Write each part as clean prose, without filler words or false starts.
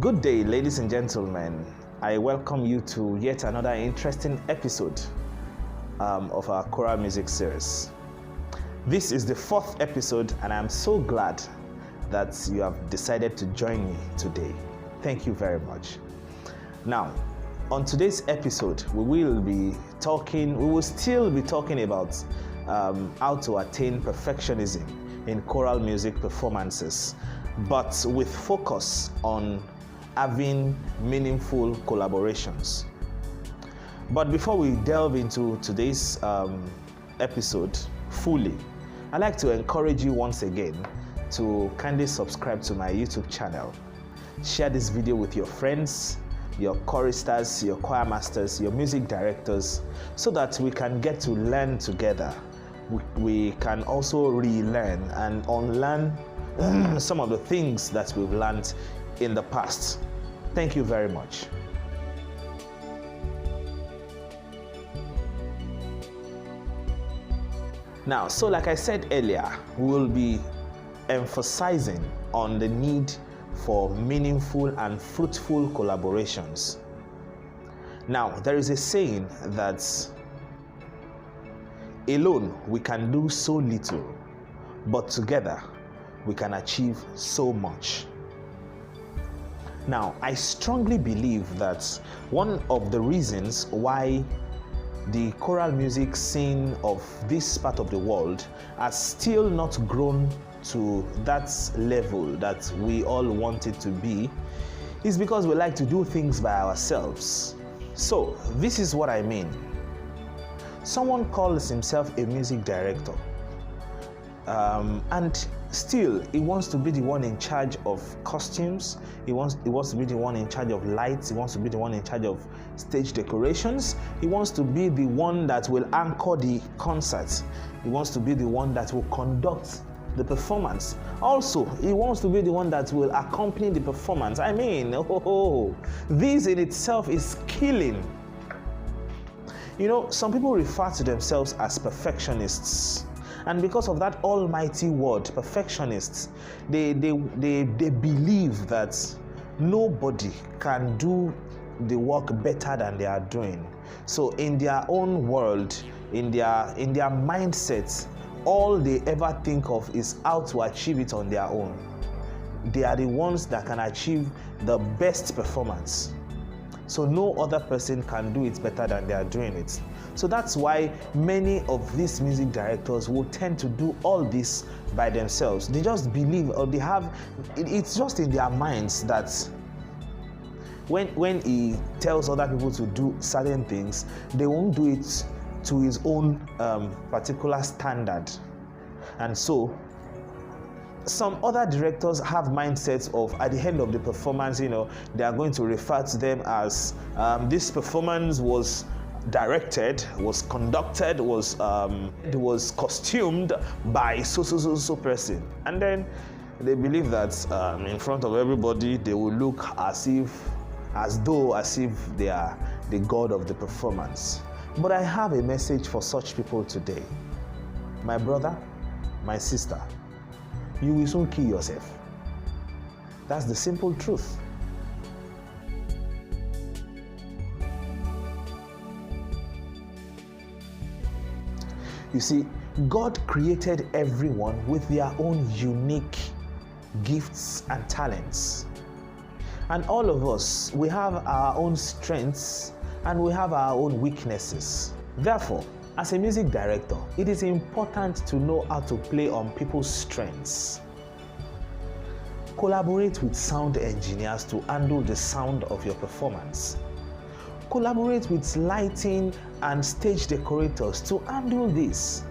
Good day, ladies and gentlemen. I welcome you to yet another interesting episode of our choral music series. This is the fourth episode, and I'm so glad that you have decided to join me today. Thank you very much. Now, on today's episode, we will still be talking about how to attain perfectionism in choral music performances, but with focus on having meaningful collaborations. But before we delve into today's episode fully, I'd like to encourage you once again to kindly subscribe to my YouTube channel. Share this video with your friends, your choristers, your choir masters, your music directors, so that we can get to learn together. We can also relearn and unlearn some of the things that we've learned in the past. Thank you very much. Now, so like I said earlier, we will be emphasizing on the need for meaningful and fruitful collaborations. Now, there is a saying that alone we can do so little, but together we can achieve so much. Now, I strongly believe that one of the reasons why the choral music scene of this part of the world has still not grown to that level that we all want it to be is because we like to do things by ourselves. So, this is what I mean. Someone calls himself a music director, and still he wants to be the one in charge of costumes, he wants to be the one in charge of lights, he wants to be the one in charge of stage decorations, he wants to be the one that will anchor the concert, he wants to be the one that will conduct the performance. Also, he wants to be the one that will accompany the performance. I mean, this in itself is killing. You know, some people refer to themselves as perfectionists. And because of that almighty word, perfectionists, they believe that nobody can do the work better than they are doing. So in their own world, in their mindset, all they ever think of is how to achieve it on their own. They are the ones that can achieve the best performance. So no other person can do it better than they are doing it. So that's why many of these music directors will tend to do all this by themselves. They just believe, or they have, it's just in their minds that when he tells other people to do certain things, they won't do it to his own particular standard. And so some other directors have mindsets of, at the end of the performance, you know, they are going to refer to them as this performance was directed, was conducted, was costumed by so person. And then they believe that in front of everybody they will look as if they are the god of the performance. But I have a message for such people today. My brother, my sister, you will soon kill yourself. That's the simple truth. You see, God created everyone with their own unique gifts and talents. And all of us, we have our own strengths and we have our own weaknesses. Therefore, as a music director, it is important to know how to play on people's strengths. Collaborate with sound engineers to handle the sound of your performance. Collaborate with lighting and stage decorators to handle this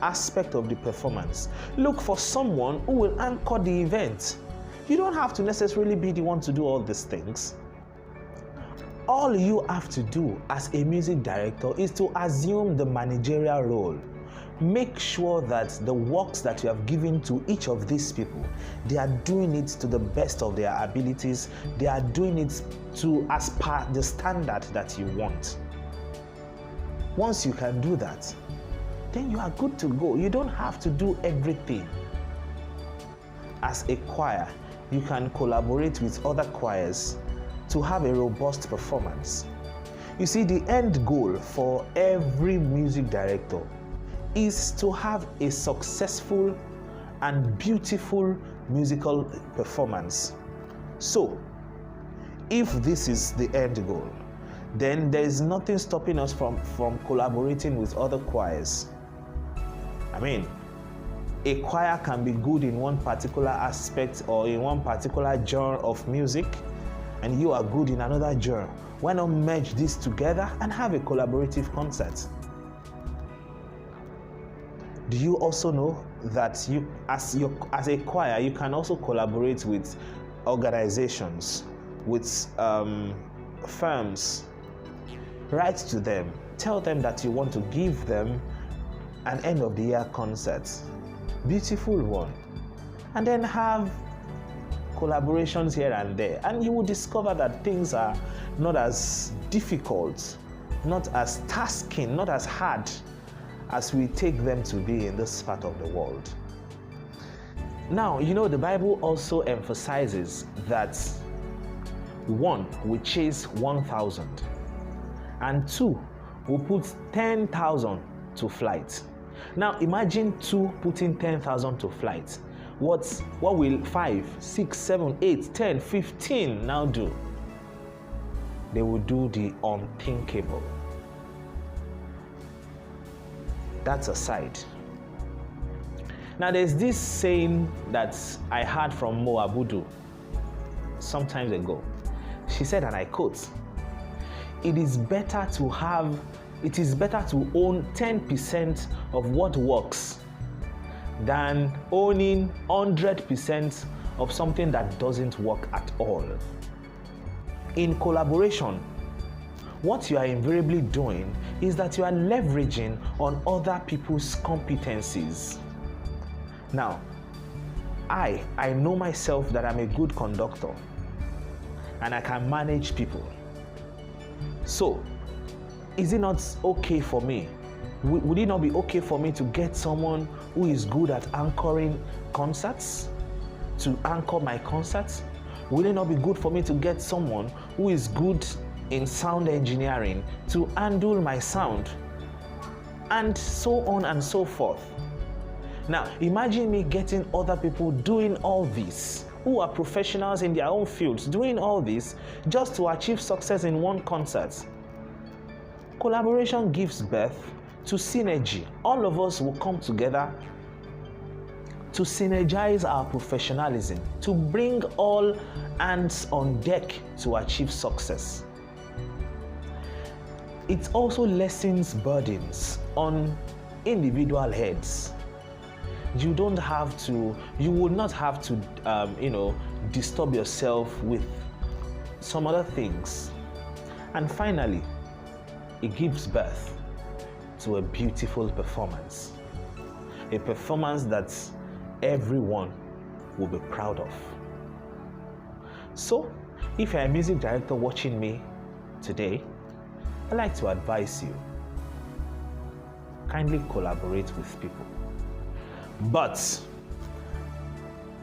aspect of the performance. Look for someone who will anchor the event. You don't have to necessarily be the one to do all these things. All you have to do as a music director is to assume the managerial role. Make sure that the works that you have given to each of these people, they are doing it to the best of their abilities. They are doing it as per the standard that you want. Once you can do that, then you are good to go. You don't have to do everything. As a choir, you can collaborate with other choirs to have a robust performance. You see, the end goal for every music director is to have a successful and beautiful musical performance. So, if this is the end goal, then there is nothing stopping us from collaborating with other choirs. I mean, a choir can be good in one particular aspect or in one particular genre of music, and you are good in another genre. Why not merge these together and have a collaborative concert? Do you also know that you, as a choir, you can also collaborate with organizations, with firms? Write to them, tell them that you want to give them an end of the year concert, beautiful one, and then have collaborations here and there, and you will discover that things are not as difficult, not as tasking, not as hard as we take them to be in this part of the world. Now, you know, the Bible also emphasizes that one will chase 1,000 and two will put 10,000 to flight. Now imagine two putting 10,000 to flight. What will 5, 6, 7, 8, 10, 15 now do? They will do the unthinkable. That's aside. Now there's this saying that I heard from Mo Abudu some time ago. She said, and I quote, it is better to own 10% of what works than owning 100% of something that doesn't work at all. In collaboration, what you are invariably doing is that you are leveraging on other people's competencies. Now, I know myself that I'm a good conductor and I can manage people. So, is it not okay for me? Would it not be okay for me to get someone who is good at anchoring concerts to anchor my concerts? Will it not be good for me to get someone who is good in sound engineering to handle my sound? And so on and so forth. Now, imagine me getting other people doing all this, who are professionals in their own fields, doing all this just to achieve success in one concert. Collaboration gives birth to synergy. All of us will come together to synergize our professionalism, to bring all hands on deck to achieve success. It also lessens burdens on individual heads. You will not have to, disturb yourself with some other things. And finally, it gives birth to a beautiful performance. A performance that everyone will be proud of. So, if you're a music director watching me today, I'd like to advise you, kindly collaborate with people. But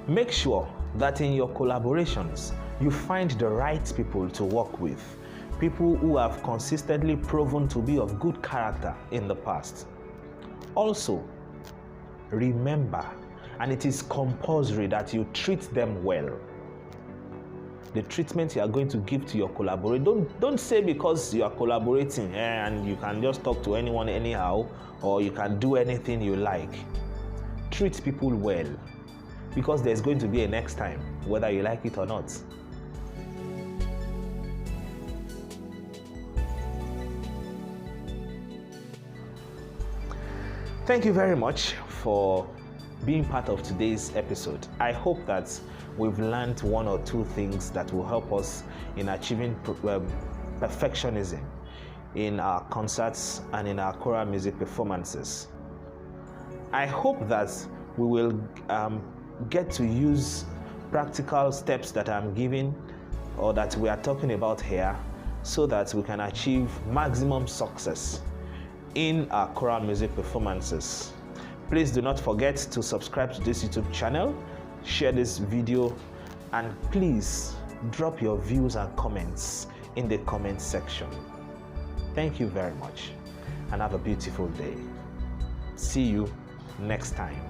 make sure that in your collaborations, you find the right people to work with, people who have consistently proven to be of good character in the past. Also, remember, and it is compulsory, that you treat them well. The treatment you are going to give to your collaborator, don't say because you are collaborating and you can just talk to anyone anyhow, or you can do anything you like. Treat people well, because there's going to be a next time, whether you like it or not. Thank you very much for being part of today's episode. I hope that we've learned one or two things that will help us in achieving perfectionism in our concerts and in our choral music performances. I hope that we will get to use practical steps that I'm giving or that we are talking about here, so that we can achieve maximum success in our choral music performances. Please do not forget to subscribe to this YouTube channel, share this video, And please drop your views and comments in the comment section. Thank you very much and have a beautiful day. See you next time.